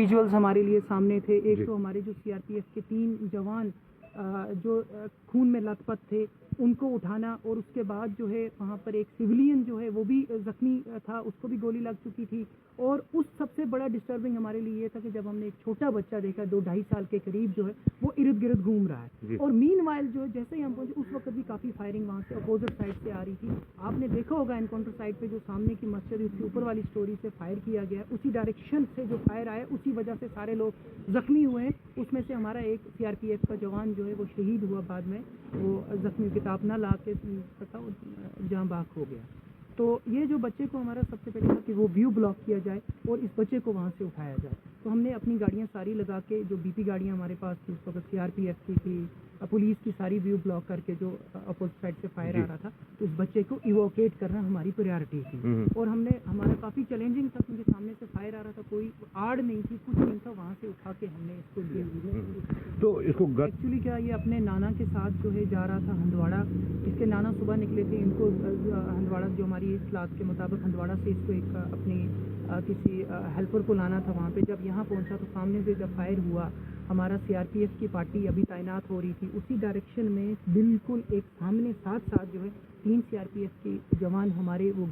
Visuals हमारे लिए सामने थे। एक तो हमारे जो सीआरपीएफ के 3 जवान जो खून में लथपथ थे उनको उठाना, और उसके बाद जो है वहाँ पर एक सिविलियन जो है वो भी जख्मी था, उसको भी गोली लग चुकी थी। और उस सबसे बड़ा डिस्टर्बिंग हमारे लिए ये था कि जब हमने एक छोटा बच्चा देखा 2-2.5 साल के करीब जो है वो इर्द गिर्द घूम रहा है। और मीनवाइल जो है जैसे ही हम पहुंचे उस वक्त भी काफ़ी फायरिंग वहाँ से अपोजिट साइड से आ रही थी। आपने देखा होगा एनकाउंटर साइड पे जो सामने की मस्जिद है उसके ऊपर वाली स्टोरी से फायर किया गया, उसी डायरेक्शन से जो फायर आया उसी वजह से सारे लोग जख्मी हुए हैं। उसमें से हमारा एक सीआरपीएफ का जवान जो है वो शहीद हुआ, बाद में वो जख्मी किताब ना ला के पता जहाँ बाग हो गया। तो ये जो बच्चे को हमारा सबसे पहले था कि वो व्यू ब्लॉक किया जाए और इस बच्चे को वहाँ से उठाया जाए। तो हमने अपनी गाड़ियाँ सारी लगा के, जो बीपी गाड़ियाँ हमारे पास थी उस वक्त सीआरपीएफ की थी, पुलिस की, सारी व्यू ब्लॉक करके जो अपोजिट साइड से फायर आ रहा था तो उस बच्चे को इवोकेट करना हमारी प्रायोरिटी थी। और हमारा काफ़ी चैलेंजिंग था क्योंकि सामने से फायर आ रहा था, कोई आड़ नहीं थी, कुछ नहीं था, वहाँ से उठा के हमने इसको लिया। तो इसको एक्चुअली क्या ये अपने नाना के साथ जो है जा रहा था हंदवाड़ा। इसके नाना सुबह निकले थे, इनको हंदवाड़ा जो हमारी क्लास के मुताबिक हंदवाड़ा से इसको एक अपनी किसी हेल्पर को लाना था वहाँ पे। जब यहाँ पहुँचा तो सामने से जब फायर हुआ, हमारा सीआरपीएफ की पार्टी अभी तैनात हो रही थी, उसी डायरेक्शन में बिल्कुल एक सामने साथ जो है 3 सीआरपीएफ के जवान हमारे वो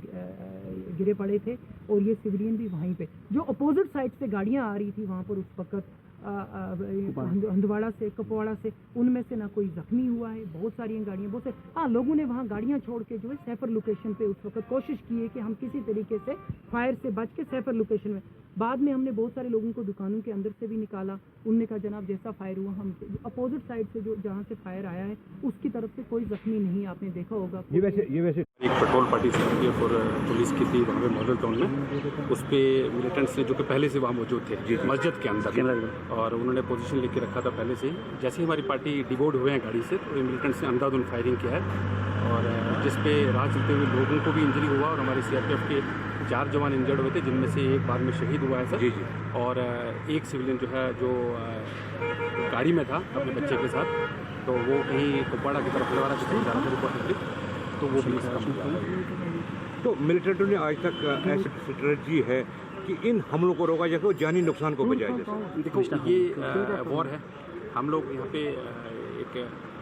गिरे पड़े थे और ये सिविलियन भी वहीं पे। जो अपोजिट साइड से गाड़ियाँ आ रही थी वहाँ पर उस वक्त हंदवाड़ा से, कुपवाड़ा से, उनमें से ना कोई जख्मी हुआ है। बहुत सारी गाड़ियाँ, बहुत से लोगों ने वहाँ गाड़ियाँ छोड़ के जो है सेफर लोकेशन पे उस वक्त कोशिश की है कि हम किसी तरीके से फायर से बच के सेफर लोकेशन में। बाद में हमने बहुत सारे लोगों को दुकानों के अंदर से भी निकाला। उनने कहा जनाब जैसा फायर हुआ हम अपोजिट साइड से जो जहाँ से फायर आया है उसकी तरफ से कोई जख्मी नहीं, आपने देखा होगा। ये वैसे एक पेट्रोल पार्टी सीआरपीएफ और पुलिस की थी वहाँ पे मॉडल टाउन में। उस पर मिलिटेंट्स ने जो कि पहले से वहाँ मौजूद थे मस्जिद के अंदर, और उन्होंने पोजीशन लेके रखा था पहले से ही। जैसे ही हमारी पार्टी डिबोर्ड हुए हैं गाड़ी से तो मिलिटेंट्स ने अंधाधुंध फायरिंग किया है, और जिस पे राह चलते हुए लोगों को भी इंजरी हुआ और हमारे सीआरपीएफ के 4 जवान इंजर्ड हुए थे, जिनमें से एक बाद में शहीद हुआ है सर। और एक सिविलियन जो है जो गाड़ी में था अपने बच्चे के साथ, तो वो कहीं कुपवाड़ा की तरफ हंदवाड़ा की तरफ जा रहा था रिपोर्ट, तो वो भी तो मिलिटेंटों ने आज तक ऐसी स्ट्रेटजी है कि इन हमलों को रोका जाए, जानी नुकसान को बचाया जाए। देखो ये वॉर है, हम लोग यहाँ पे एक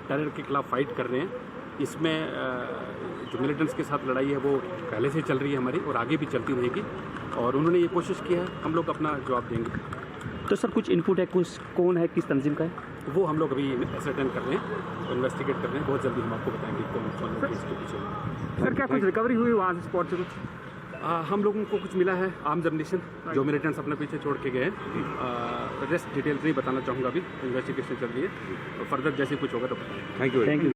टेरर के खिलाफ फाइट कर रहे हैं। इसमें जो मिलिटेंट्स के साथ लड़ाई है वो पहले से चल रही है हमारी और आगे भी चलती रहेगी, और उन्होंने ये कोशिश की है, हम लोग अपना जवाब देंगे। तो सर कुछ इनपुट है, कुछ कौन है, किस तंजीम का है, वो हम लोग अभी असरटेन कर रहे हैं, इन्वेस्टिगेट कर रहे हैं। बहुत जल्दी हम आपको बताएंगे कौन लोग इसके पीछे। सर क्या कुछ रिकवरी हुई वहाँ से स्पॉट से कुछ? हम लोगों को कुछ मिला है आर्म्स एम्युनिशन जो मिलिटेंट्स अपने पीछे छोड़ के गए हैं। रेस्ट डिटेल्स नहीं बताना चाहूँगा, अभी इन्वेस्टिगेशन चल रही है, फर्दर जैसे कुछ होगा तो बताएंगे। Thank you.